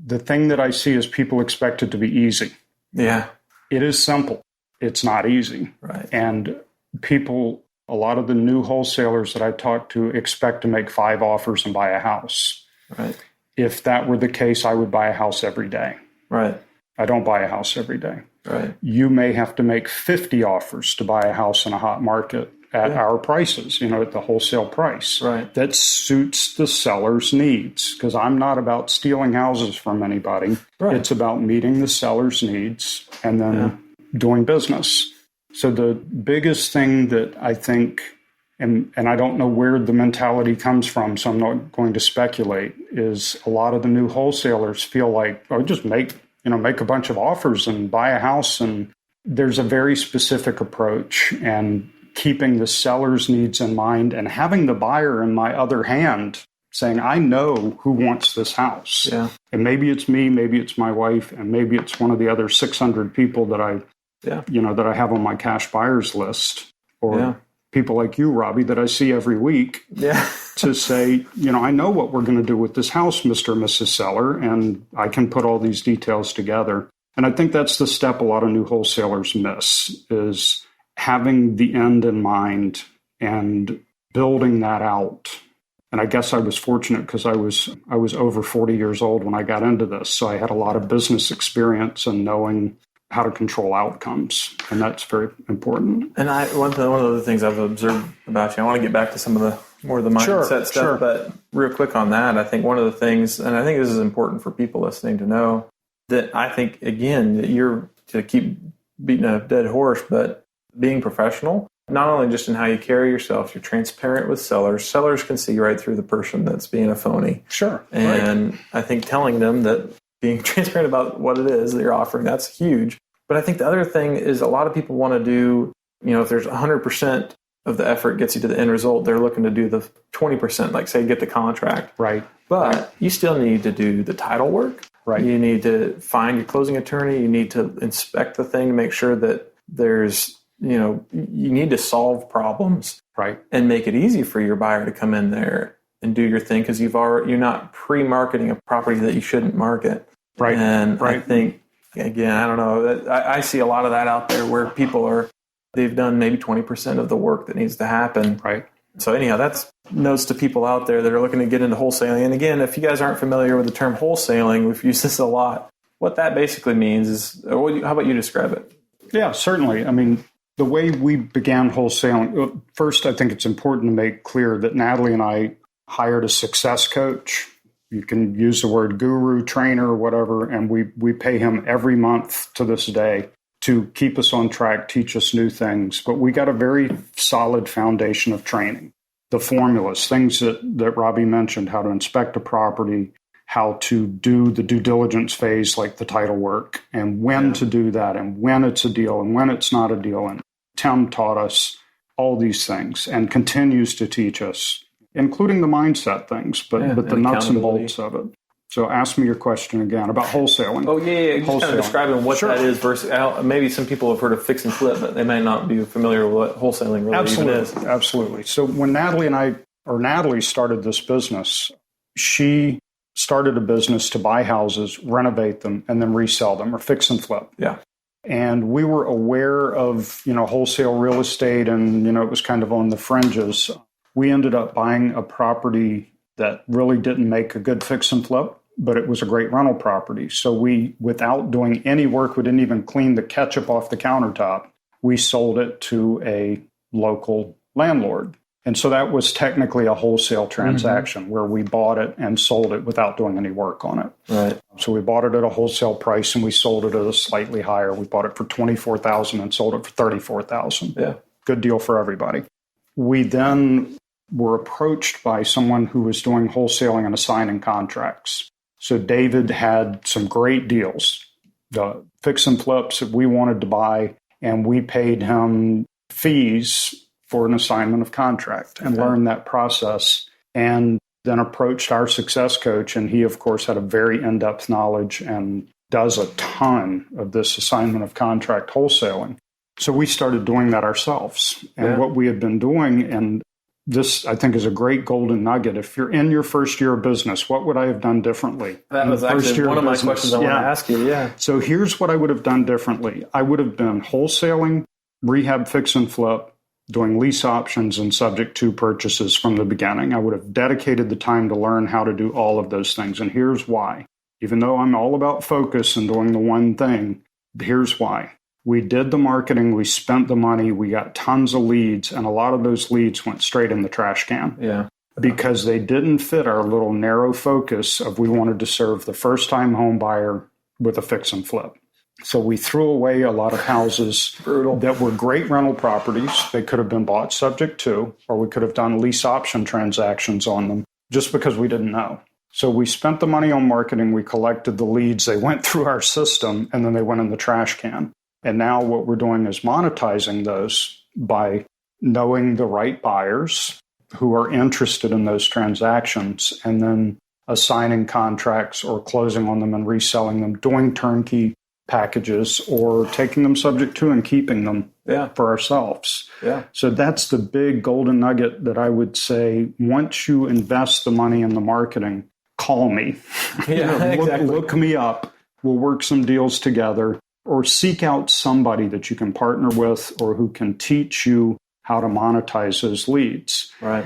the thing that I see is people expect it to be easy. Yeah. It is simple. It's not easy. Right. And people, a lot of the new wholesalers that I talk to expect to make 5 offers and buy a house. Right. If that were the case, I would buy a house every day. Right. I don't buy a house every day. Right. You may have to make 50 offers to buy a house in a hot market at our prices, at the wholesale price. Right. That suits the seller's needs, because I'm not about stealing houses from anybody. Right. It's about meeting the seller's needs and then doing business. So the biggest thing that I think, and I don't know where the mentality comes from, so I'm not going to speculate, is a lot of the new wholesalers feel like, oh, just make a bunch of offers and buy a house. And there's a very specific approach, and keeping the seller's needs in mind and having the buyer in my other hand saying, I know who wants this house. Yeah. And maybe it's me, maybe it's my wife, and maybe it's one of the other 600 people that I have on my cash buyers list, or people like you, Robbie, that I see every week to say, I know what we're going to do with this house, Mr. and Mrs. Seller, and I can put all these details together. And I think that's the step a lot of new wholesalers miss, is having the end in mind and building that out. And I guess I was fortunate because I was over 40 years old when I got into this. So I had a lot of business experience and knowing how to control outcomes. And that's very important. And one of the things I've observed about you, I want to get back to some of the more of the mindset stuff, but real quick on that, I think one of the things, and I think this is important for people listening to know, that I think, again, that you're, to keep beating a dead horse, but being professional, not only just in how you carry yourself, you're transparent with sellers. Sellers can see right through the person that's being a phony. Sure. And I think telling them that being transparent about what it is that you're offering, that's huge. But I think the other thing is a lot of people want to do, if there's 100% of the effort gets you to the end result, they're looking to do the 20%, like say get the contract. Right. But you still need to do the title work. Right. You need to find your closing attorney. You need to inspect the thing to make sure that there's, you need to solve problems. Right. And make it easy for your buyer to come in there and do your thing, because you're not pre-marketing a property that you shouldn't market. Right. And I think, again, I don't know, I see a lot of that out there where people they've done maybe 20% of the work that needs to happen. Right. So anyhow, that's notes to people out there that are looking to get into wholesaling. And again, if you guys aren't familiar with the term wholesaling, we've used this a lot. What that basically means is, how about you describe it? Yeah, certainly. I mean, the way we began wholesaling, first, I think it's important to make clear that Natalie and I hired a success coach. You can use the word guru, trainer, or whatever, and we pay him every month to this day to keep us on track, teach us new things. But we got a very solid foundation of training. The formulas, things that Robbie mentioned, how to inspect a property, how to do the due diligence phase, like the title work, and when to do that, and when it's a deal, and when it's not a deal. And Tim taught us all these things and continues to teach us, including the mindset things, but the nuts and bolts of it. So ask me your question again about wholesaling. Oh, yeah. Just kind of describing what that is versus maybe some people have heard of fix and flip, but they may not be familiar with what wholesaling really even is. Absolutely. So when Natalie started this business, she started a business to buy houses, renovate them, and then resell them, or fix and flip. Yeah. And we were aware of, wholesale real estate, and, it was kind of on the fringes. We ended up buying a property that really didn't make a good fix and flip, but it was a great rental property. So we, without doing any work, we didn't even clean the ketchup off the countertop. We sold it to a local landlord. And so that was technically a wholesale transaction where we bought it and sold it without doing any work on it. Right. So we bought it at a wholesale price and we sold it at a slightly higher. We bought it for $24,000 and sold it for $34,000. Yeah. Good deal for everybody. We then were approached by someone who was doing wholesaling and assigning contracts. So David had some great deals, the fix and flips that we wanted to buy, and we paid him fees for an assignment of contract and learned that process, and then approached our success coach. And he, of course, had a very in-depth knowledge and does a ton of this assignment of contract wholesaling. So we started doing that ourselves. And what we had been doing, and this, I think, is a great golden nugget. If you're in your first year of business, what would I have done differently? That was actually one of my questions I want to ask you. Yeah. So here's what I would have done differently. I would have been wholesaling, rehab, fix and flip, doing lease options and subject to purchases from the beginning. I would have dedicated the time to learn how to do all of those things. And here's why. Even though I'm all about focus and doing the one thing, here's why. We did the marketing, we spent the money, we got tons of leads, and a lot of those leads went straight in the trash can. Yeah. Because they didn't fit our little narrow focus of we wanted to serve the first-time home buyer with a fix and flip. So we threw away a lot of houses that were great rental properties. They could have been bought subject to, or we could have done lease option transactions on them just because we didn't know. So we spent the money on marketing, we collected the leads, they went through our system, and then they went in the trash can. And now what we're doing is monetizing those by knowing the right buyers who are interested in those transactions and then assigning contracts or closing on them and reselling them, doing turnkey packages or taking them subject to and keeping them for ourselves. Yeah. So that's the big golden nugget that I would say, once you invest the money in the marketing, call me. Yeah, exactly. Look me up. We'll work some deals together. Or seek out somebody that you can partner with or who can teach you how to monetize those leads. Right.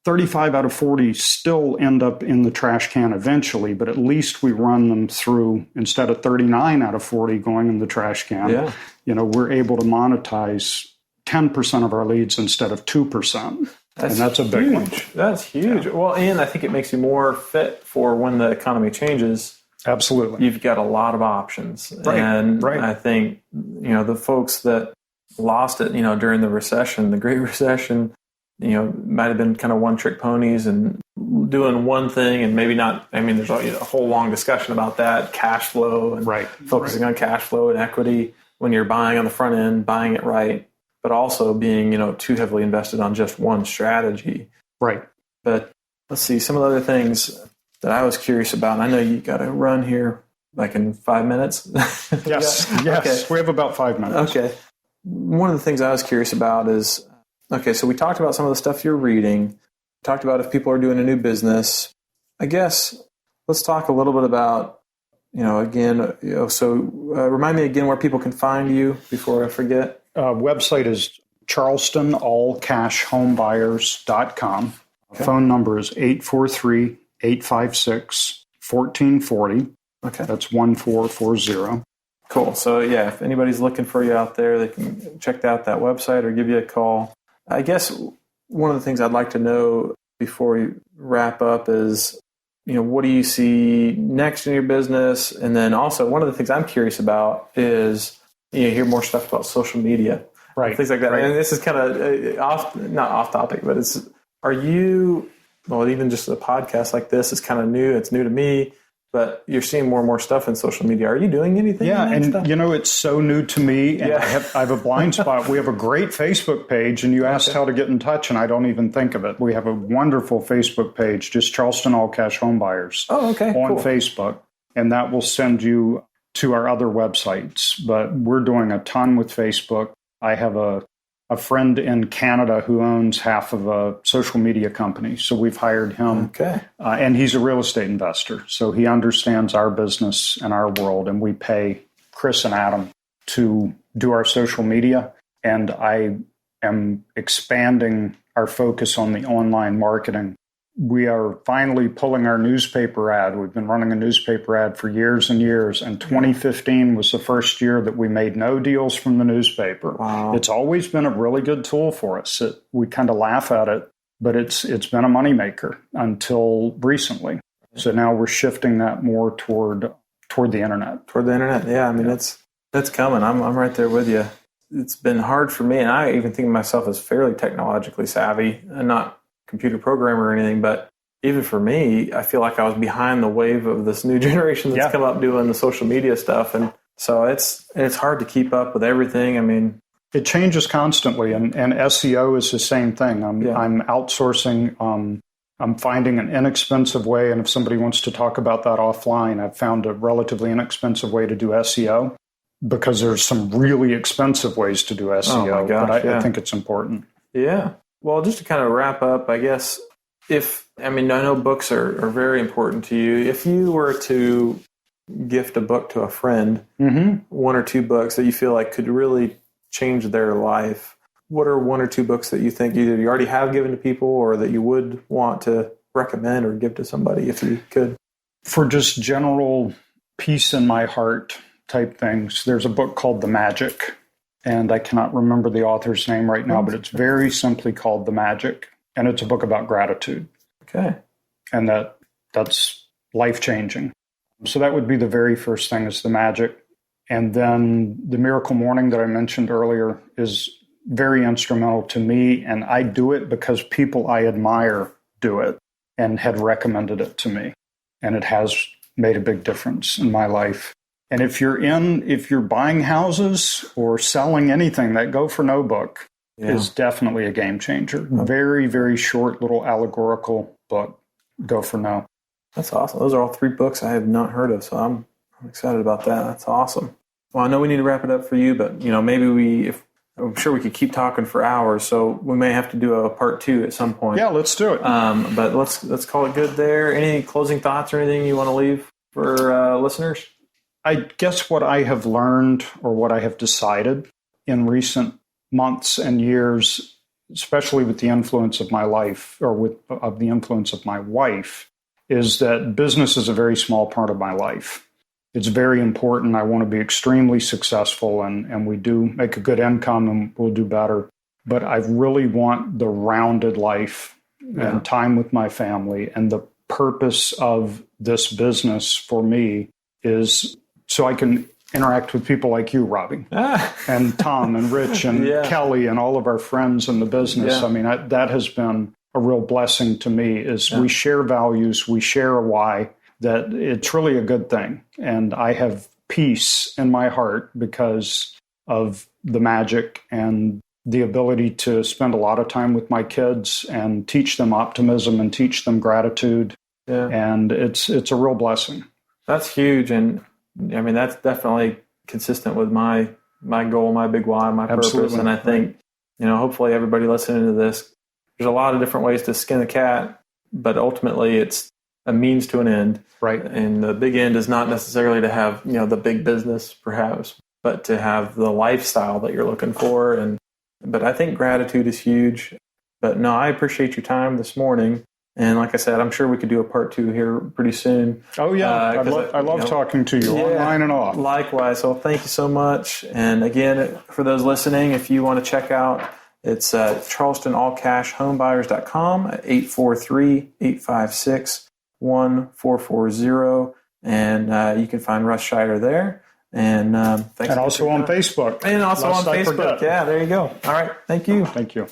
35 out of 40 still end up in the trash can eventually, but at least we run them through, instead of 39 out of 40 going in the trash can, we're able to monetize 10% of our leads instead of 2%. That's a big one. That's huge. Yeah. Well, and I think it makes you more fit for when the economy changes. Absolutely. You've got a lot of options. Right. And I think, the folks that lost it, during the recession, the Great Recession, might have been kind of one-trick ponies and doing one thing and maybe not. I mean, there's a whole long discussion about that, cash flow and focusing on cash flow and equity when you're buying on the front end, buying it right, but also being, too heavily invested on just one strategy. Right. But let's see, some of the other things that I was curious about, and I know you got to run here like in 5 minutes. Yes. Okay. We have about 5 minutes. Okay. One of the things I was curious about is, so we talked about some of the stuff you're reading, talked about if people are doing a new business. I guess let's talk a little bit about, remind me again where people can find you before I forget. Website is Charleston, allcashhomebuyers.com. Okay. Phone number is 843-856-1440. Okay. That's 1440. Cool. So, if anybody's looking for you out there, they can check out that website or give you a call. I guess one of the things I'd like to know before we wrap up is, what do you see next in your business? And then also one of the things I'm curious about is, you hear more stuff about social media. Right. Things like that. Right. And this is kind of not off topic, but even just a podcast like this is kind of new. It's new to me, but you're seeing more and more stuff in social media. Are you doing anything? Yeah, and it's so new to me, and I have a blind spot. We have a great Facebook page, and you asked how to get in touch, and I don't even think of it. We have a wonderful Facebook page, just Charleston All Cash Home Buyers. Oh, okay, on cool. Facebook, and that will send you to our other websites. But we're doing a ton with Facebook. I have a friend in Canada who owns half of a social media company. So we've hired him. Okay. And he's a real estate investor. So he understands our business and our world. And we pay Chris and Adam to do our social media. And I am expanding our focus on the online marketing. We are finally pulling our newspaper ad. We've been running a newspaper ad for years and years. And 2015 was the first year that we made no deals from the newspaper. Wow. It's always been a really good tool for us. We kind of laugh at it, but it's been a moneymaker until recently. So now we're shifting that more toward the internet. Toward the internet, yeah. I mean, that's coming. I'm right there with you. It's been hard for me, and I even think of myself as fairly technologically savvy and not computer programmer or anything, but even for me, I feel like I was behind the wave of this new generation that's come up doing the social media stuff. And so it's hard to keep up with everything. I mean, it changes constantly, and SEO is the same thing. I'm outsourcing. I'm finding an inexpensive way, and if somebody wants to talk about that offline, I've found a relatively inexpensive way to do SEO because there's some really expensive ways to do SEO, oh my gosh, but I think it's important. Yeah. Well, just to kind of wrap up, I guess, I know books are very important to you. If you were to gift a book to a friend, one or two books that you feel like could really change their life, what are one or two books that you think either you already have given to people or that you would want to recommend or give to somebody if you could? For just general peace in my heart type things, there's a book called The Magic, and I cannot remember the author's name right now, but it's very simply called The Magic, and it's a book about gratitude. Okay. And that's life-changing. So that would be the very first thing, is The Magic. And then The Miracle Morning that I mentioned earlier is very instrumental to me, and I do it because people I admire do it and had recommended it to me. And it has made a big difference in my life. And if you're buying houses or selling anything, that Go for No book is definitely a game changer. Very, very short little allegorical book, Go for No. That's awesome. Those are all three books I have not heard of, so I'm excited about that. That's awesome. Well, I know we need to wrap it up for you, but maybe I'm sure we could keep talking for hours, so we may have to do a part 2 at some point. Yeah, let's do it. But let's call it good there. Any closing thoughts or anything you want to leave for listeners? I guess what I have learned, or what I have decided in recent months and years, especially with the influence of my life, or of the influence of my wife, is that business is a very small part of my life. It's very important. I want to be extremely successful, and we do make a good income, and we'll do better. But I really want the rounded life and time with my family. And the purpose of this business for me is so I can interact with people like you, Robbie, and Tom and Rich and Kelly and all of our friends in the business. Yeah. I mean, that has been a real blessing to me, is we share values, we share a why, that it's really a good thing. And I have peace in my heart because of The Magic and the ability to spend a lot of time with my kids and teach them optimism and teach them gratitude. Yeah. And it's a real blessing. That's huge. And I mean, that's definitely consistent with my goal, my big why, my purpose. And I think, hopefully everybody listening to this, there's a lot of different ways to skin a cat, but ultimately it's a means to an end. Right. And the big end is not necessarily to have, the big business perhaps, but to have the lifestyle that you're looking for. But I think gratitude is huge. But no, I appreciate your time this morning. And like I said, I'm sure we could do a part 2 here pretty soon. Oh, yeah. I love talking to you online and off. Likewise. So thank you so much. And again, for those listening, if you want to check out, it's charlestonallcashhomebuyers.com at 843-856-1440. And you can find Russ Scheider there. And thanks. And also on Facebook. And also on Facebook. Yeah, there you go. All right. Thank you. Thank you.